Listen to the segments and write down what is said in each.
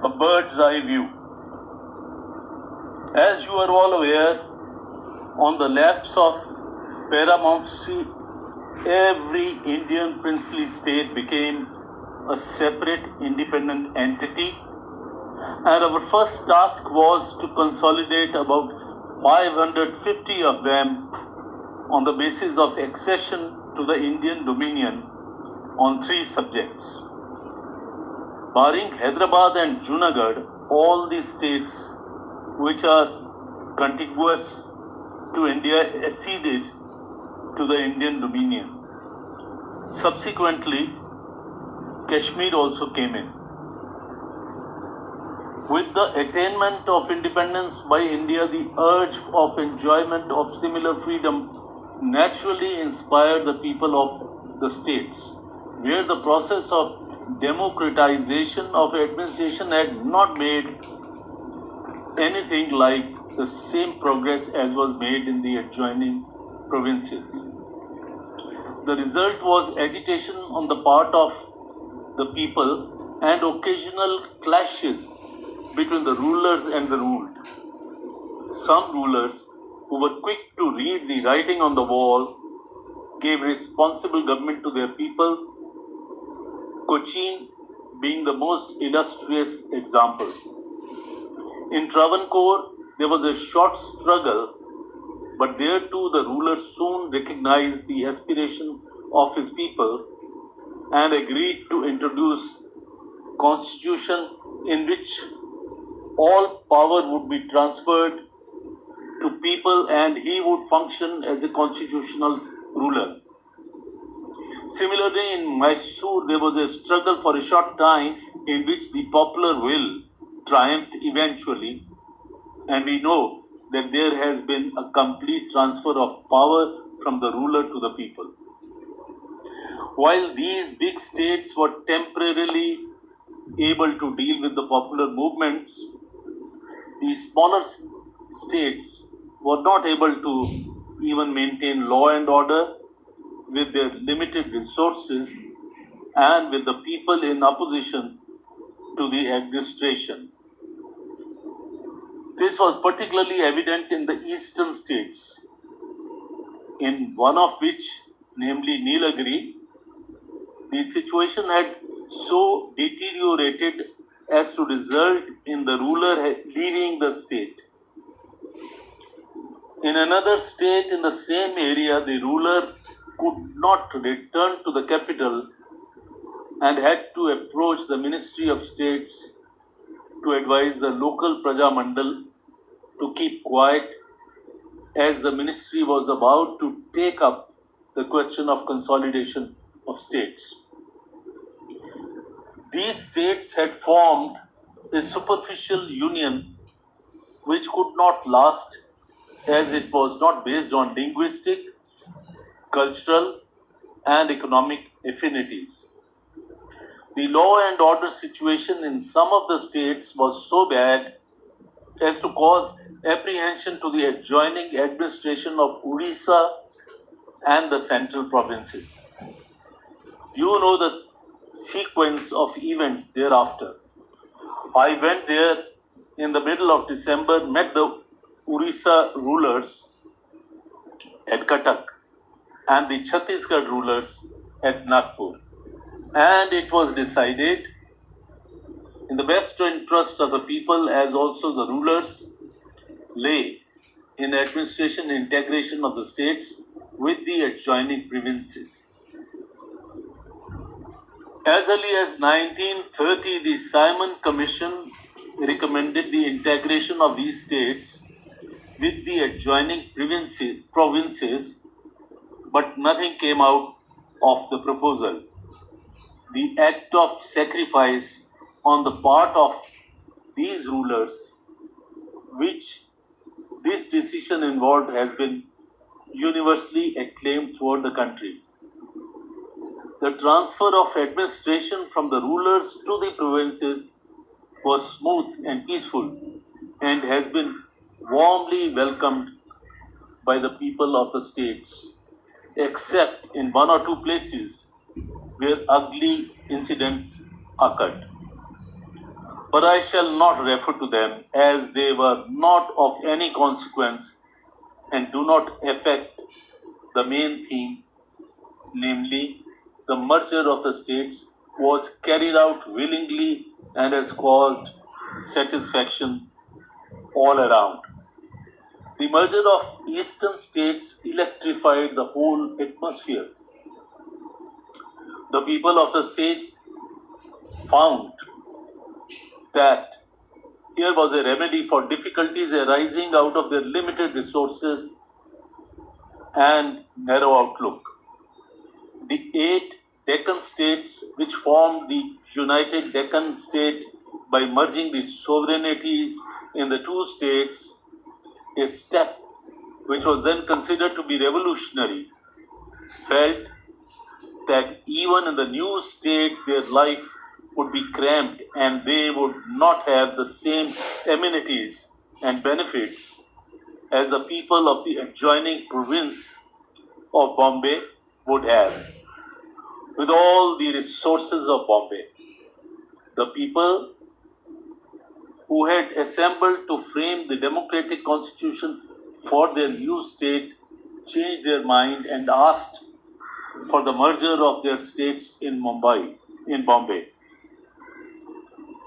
a bird's eye view. As you are all aware, on the lapse of paramountcy, every Indian princely state became a separate independent entity, and our first task was to consolidate about 550 of them on the basis of accession to the Indian Dominion on three subjects. Barring Hyderabad and Junagadh, all the states which are contiguous to India acceded to the Indian Dominion. Subsequently, Kashmir also came in. With the attainment of independence by India, the urge of enjoyment of similar freedom naturally inspired the people of the states, where the process of democratization of administration had not made anything like the same progress as was made in the adjoining provinces. The result was agitation on the part of the people and occasional clashes between the rulers and the ruled. Some rulers who were quick to read the writing on the wall gave responsible government to their people, Cochin being the most illustrious example. In Travancore, there was a short struggle, but there too the ruler soon recognized the aspiration of his people and agreed to introduce constitution in which all power would be transferred to people and he would function as a constitutional ruler. Similarly, in Mysore, there was a struggle for a short time in which the popular will triumphed eventually, and we know that there has been a complete transfer of power from the ruler to the people. While these big states were temporarily able to deal with the popular movements, the smaller states were not able to even maintain law and order with their limited resources and with the people in opposition to the administration. This was particularly evident in the eastern states, in one of which, namely Nilagiri, the situation had so deteriorated as to result in the ruler leaving the state. In another state in the same area, the ruler could not return to the capital and had to approach the Ministry of States to advise the local Praja Mandal to keep quiet as the ministry was about to take up the question of consolidation of states. These states had formed a superficial union which could not last as it was not based on linguistic, cultural, and economic affinities. The law and order situation in some of the states was so bad as to cause apprehension to the adjoining administration of Odisha and the central provinces. You know the sequence of events thereafter. I went there in the middle of December, met the Odisha rulers at Cuttack and the Chhattisgarh rulers at Nagpur. And it was decided in the best interest of the people as also the rulers lay in administration integration of the states with the adjoining provinces. As early as 1930, the Simon Commission recommended the integration of these states with the adjoining provinces, but nothing came out of the proposal. The act of sacrifice on the part of these rulers, which this decision involved, has been universally acclaimed throughout the country. The transfer of administration from the rulers to the provinces was smooth and peaceful and has been warmly welcomed by the people of the states, except in one or two places where ugly incidents occurred. but I shall not refer to them, as they were not of any consequence and do not affect the main theme, namely, the merger of the states was carried out willingly and has caused satisfaction all around. The merger of eastern states electrified the whole atmosphere. The people of the state found that here was a remedy for difficulties arising out of their limited resources and narrow outlook. The 8 Deccan states, which formed the United Deccan state by merging the sovereignties in the two states, a step which was then considered to be revolutionary, felt that even in the new state their life would be cramped and they would not have the same amenities and benefits as the people of the adjoining province of Bombay would have. With all the resources of Bombay, the people who had assembled to frame the democratic constitution for their new state changed their mind and asked for the merger of their states in Bombay.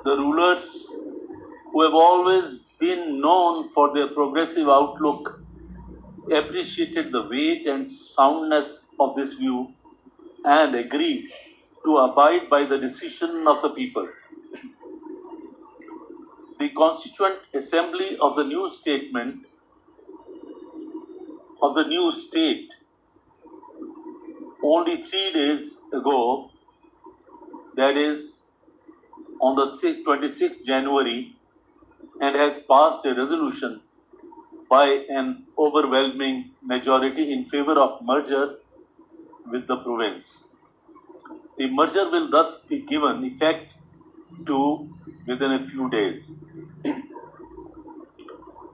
The rulers, who have always been known for their progressive outlook, appreciated the weight and soundness of this view and agreed to abide by the decision of the people. The Constituent Assembly of the new state, only 3 days ago, that is on the 26th January, and has passed a resolution by an overwhelming majority in favor of merger with the province. The merger will thus be given effect to within a few days.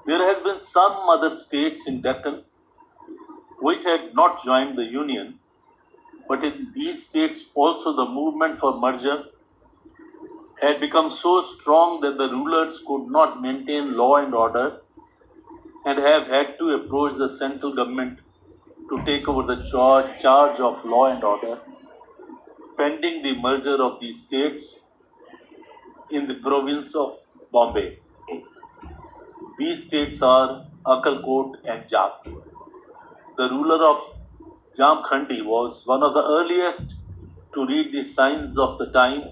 There has been some other states in Deccan which had not joined the union, but in these states also the movement for merger had become so strong that the rulers could not maintain law and order and have had to approach the central government to take over the charge of law and order, pending the merger of these states in the province of Bombay. These states are Akalkot and Jap. The ruler of Jamkhandi was one of the earliest to read the signs of the time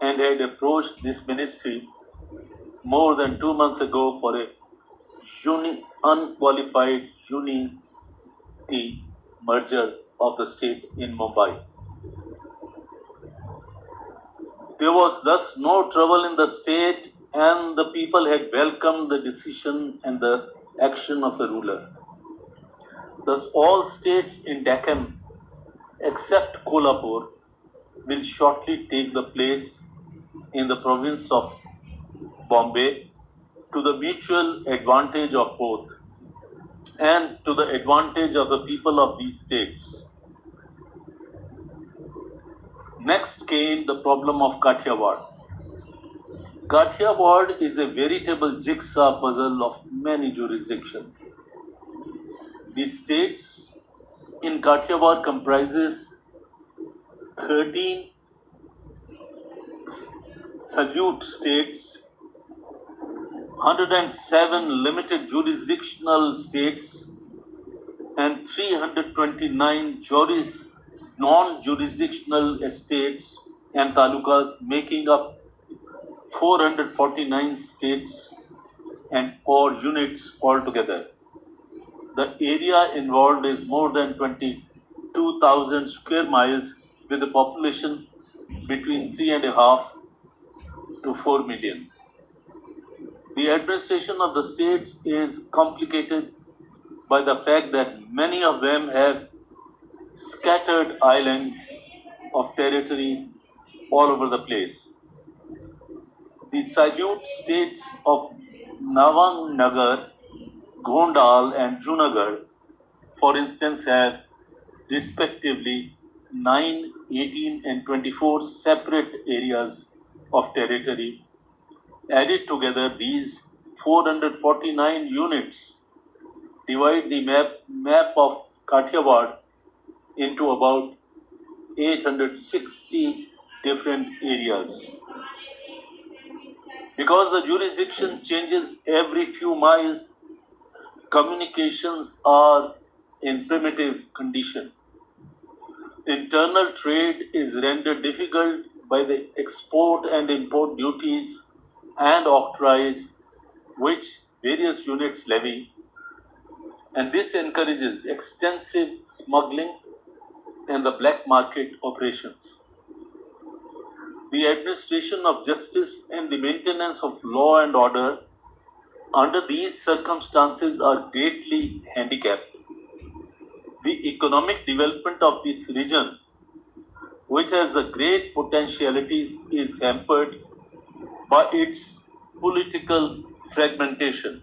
and had approached this ministry more than 2 months ago for a unqualified unity merger of the state in Mumbai. There was thus no trouble in the state, and the people had welcomed the decision and the action of the ruler. Thus, all states in Deccan, except Kolhapur, will shortly take the place in the province of Bombay to the mutual advantage of both and to the advantage of the people of these states. Next came the problem of Kathiawar. Kathiawar is a veritable jigsaw puzzle of many jurisdictions. The states in Kathiawar comprises 13 salute states, 107 limited jurisdictional states, and 329 non-jurisdictional estates and talukas, making up 449 states and or units altogether. The area involved is more than 22,000 square miles, with a population between 3.5 to 4 million. The administration of the states is complicated by the fact that many of them have scattered islands of territory all over the place. The salute states of Nagar, Gondal, and Junagadh, for instance, have respectively 9, 18, and 24 separate areas of territory, Added together, these 449 units divide the map of Kathiawar into about 860 different areas. Because the jurisdiction changes every few miles, communications are in primitive condition. Internal trade is rendered difficult by the export and import duties and octroys which various units levy, and this encourages extensive smuggling and the black market operations. The administration of justice and the maintenance of law and order under these circumstances are greatly handicapped. The economic development of this region, which has the great potentialities, is hampered by its political fragmentation.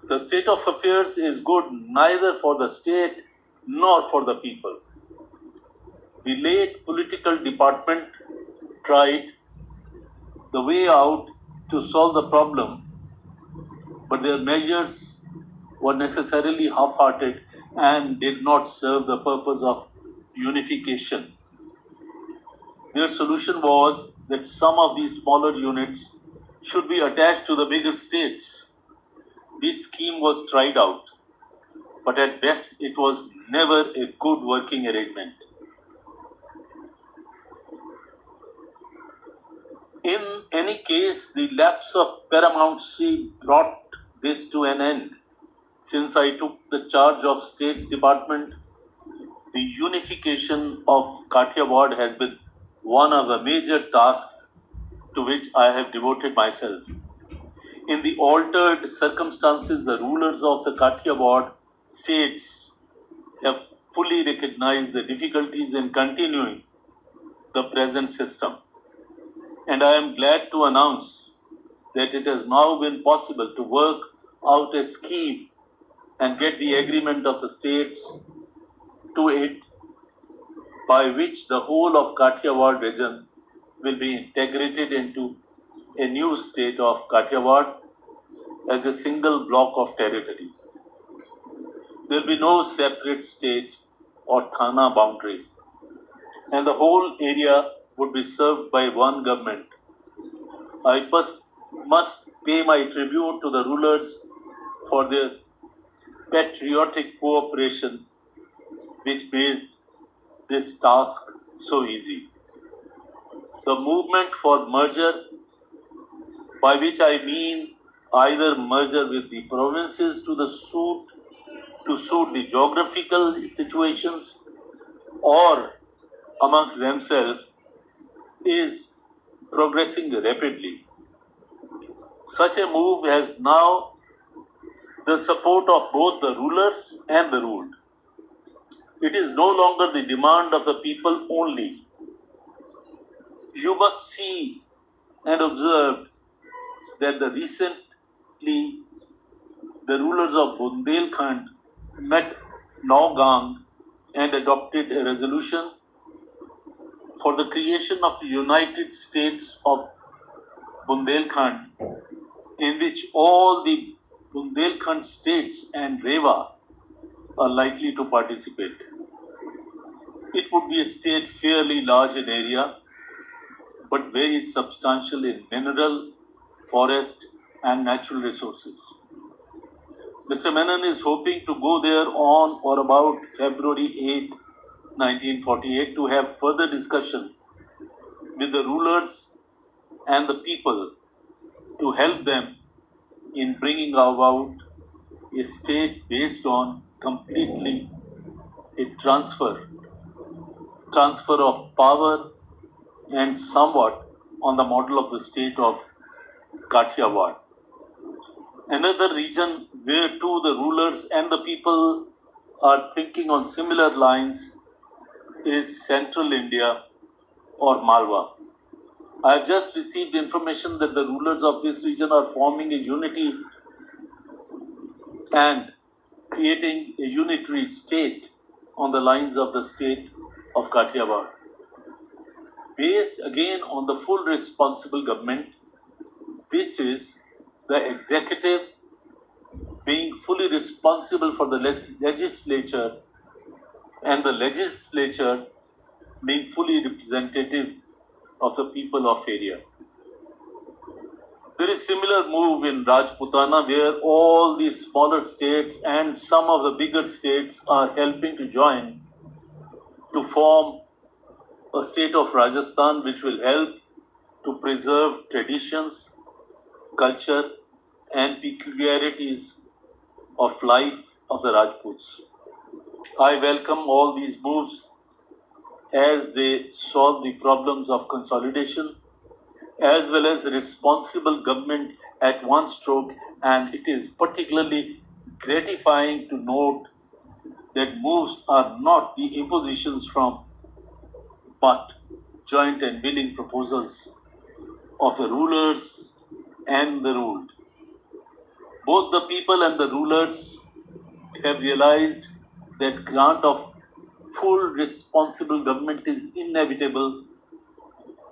The state of affairs is good neither for the state nor for the people. The late political department tried the way out to solve the problem, but their measures were necessarily half-hearted and did not serve the purpose of unification. Their solution was that some of these smaller units should be attached to the bigger states. This scheme was tried out, but at best it was never a good working arrangement. In any case, the lapse of paramountcy brought this to an end. Since I took the charge of State's Department, the unification of Kathiawar has been one of the major tasks to which I have devoted myself. In the altered circumstances, the rulers of the Kathiawar states have fully recognized the difficulties in continuing the present system. And I am glad to announce that it has now been possible to work out a scheme and get the agreement of the states to it, by which the whole of Kathiawar region will be integrated into a new state of Kathiawar as a single block of territories. There will be no separate state or Thana boundaries, and the whole area would be served by one government. I must pay my tribute to the rulers for their patriotic cooperation, which made this task so easy. The movement for merger, by which I mean either merger with the provinces to suit the geographical situations or amongst themselves, is progressing rapidly. Such a move has now the support of both the rulers and the ruled. It is no longer the demand of the people only. You must see and observe that recently the rulers of Bundelkhand met Naugang and adopted a resolution for the creation of the United States of Bundelkhand, in which all the Bundelkhand states and Rewa are likely to participate. It would be a state fairly large in area, but very substantial in mineral, forest, and natural resources. Mr. Menon is hoping to go there on or about February 8, 1948, to have further discussion with the rulers and the people to help them in bringing about a state based on completely a transfer of power and somewhat on the model of the state of Kathiawar. Another region where too the rulers and the people are thinking on similar lines is Central India or Malwa. I have just received information that the rulers of this region are forming a unity and creating a unitary state on the lines of the state of Kathiawar. Based again on the full responsible government, This is the executive being fully responsible for the legislature and the legislature being fully representative of the people of area. There is similar move in Rajputana where all the smaller states and some of the bigger states are helping to join to form a state of Rajasthan which will help to preserve traditions, culture and peculiarities of life of the Rajputs. I welcome all these moves as they solve the problems of consolidation as well as responsible government at one stroke, and it is particularly gratifying to note that moves are not the impositions from but joint and willing proposals of the rulers and the ruled. Both the people and the rulers have realized that grant of full responsible government is inevitable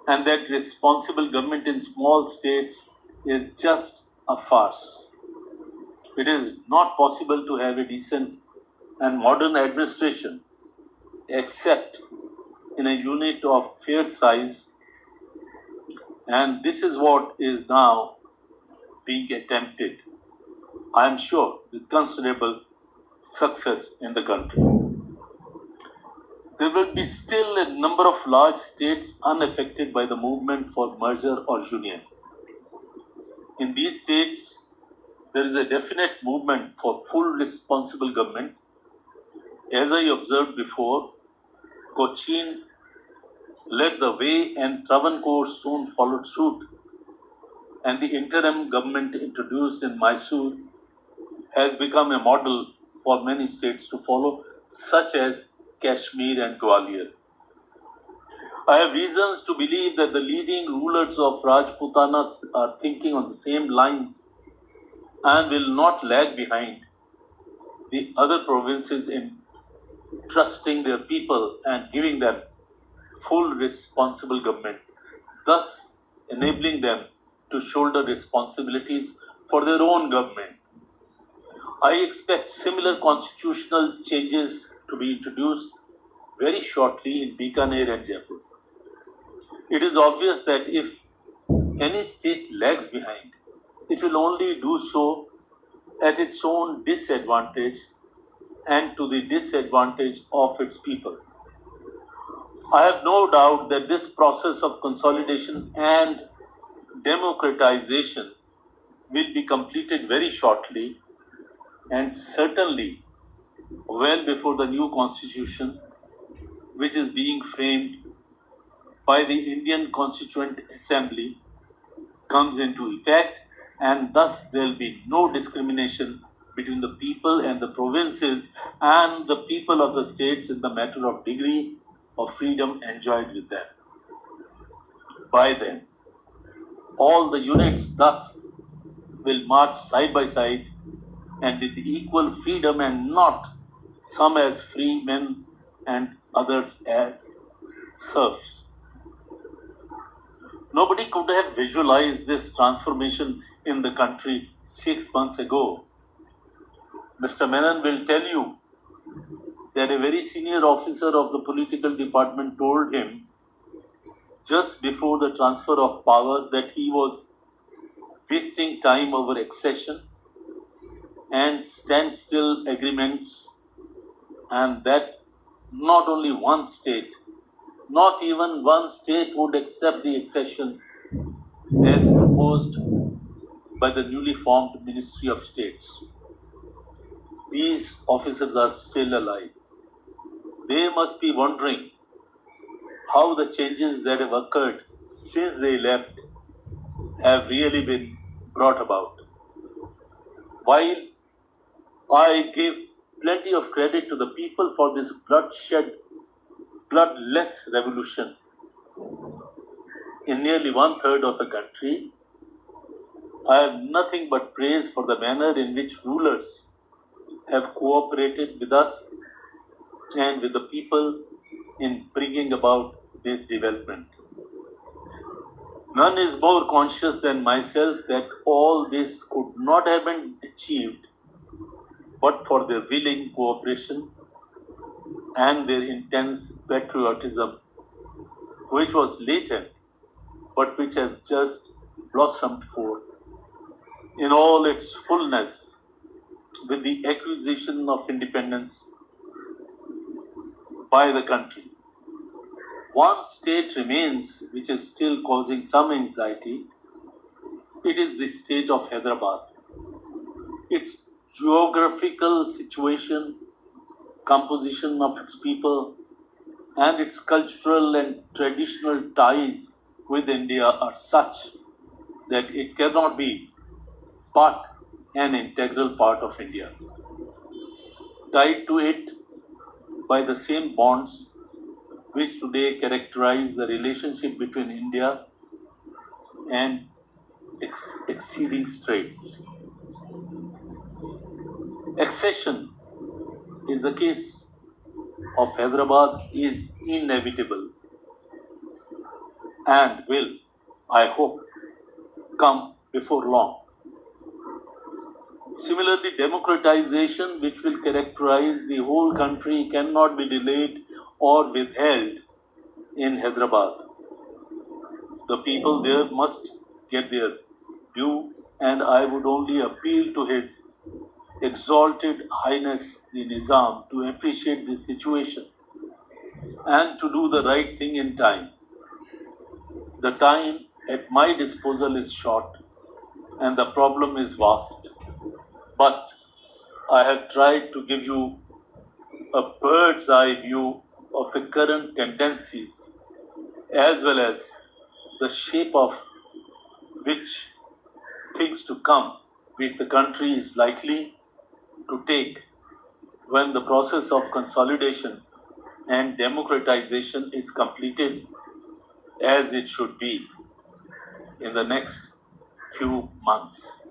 and that responsible government in small states is just a farce. It is not possible to have a decent and modern administration except in a unit of fair size, and this is what is now being attempted, I am sure, with considerable success in the country. There will be still a number of large states unaffected by the movement for merger or union. In these states, there is a definite movement for full responsible government. As I observed before, Cochin led the way and Travancore soon followed suit, and the interim government introduced in Mysore has become a model for many states to follow, such as Kashmir and Gwalior. I have reasons to believe that the leading rulers of Rajputana are thinking on the same lines and will not lag behind the other provinces in trusting their people and giving them full responsible government, thus enabling them to shoulder responsibilities for their own government. I expect similar constitutional changes to be introduced very shortly in Bikaner and Jaipur. It is obvious that if any state lags behind, it will only do so at its own disadvantage and to the disadvantage of its people. I have no doubt that this process of consolidation and democratization will be completed very shortly and certainly well before the new constitution, which is being framed by the Indian Constituent Assembly, comes into effect, and thus there will be no discrimination between the people and the provinces and the people of the states in the matter of degree of freedom enjoyed with them. By them, all the units thus will march side by side and with equal freedom, and not some as free men and others as serfs. Nobody could have visualized this transformation in the country 6 months ago. Mr. Menon will tell you that a very senior officer of the political department told him just before the transfer of power that he was wasting time over accession and standstill agreements, and that not only one state, not even one state would accept the accession as proposed by the newly formed Ministry of States. These officers are still alive. They must be wondering how the changes that have occurred since they left have really been brought about. While I give plenty of credit to the people for this bloodless revolution in nearly 1/3 of the country, I have nothing but praise for the manner in which rulers have cooperated with us and with the people in bringing about this development. None is more conscious than myself that all this could not have been achieved but for their willing cooperation and their intense patriotism, which was latent but which has just blossomed forth in all its fullness with the acquisition of independence by the country. One state remains which is still causing some anxiety. It is the state of Hyderabad. Its geographical situation, composition of its people, and its cultural and traditional ties with India are such that it cannot be but an integral part of India, tied to it by the same bonds which today characterize the relationship between India and exceeding straits. Accession is the case of Hyderabad is inevitable and will, I hope, come before long. Similarly, democratization, which will characterize the whole country, cannot be delayed or withheld in Hyderabad. The people there must get their due, and I would only appeal to His Exalted Highness the Nizam to appreciate this situation and to do the right thing in time. The time at my disposal is short and the problem is vast, but I have tried to give you a bird's eye view of the current tendencies as well as the shape of which things to come, which the country is likely to take when the process of consolidation and democratization is completed as it should be in the next few months.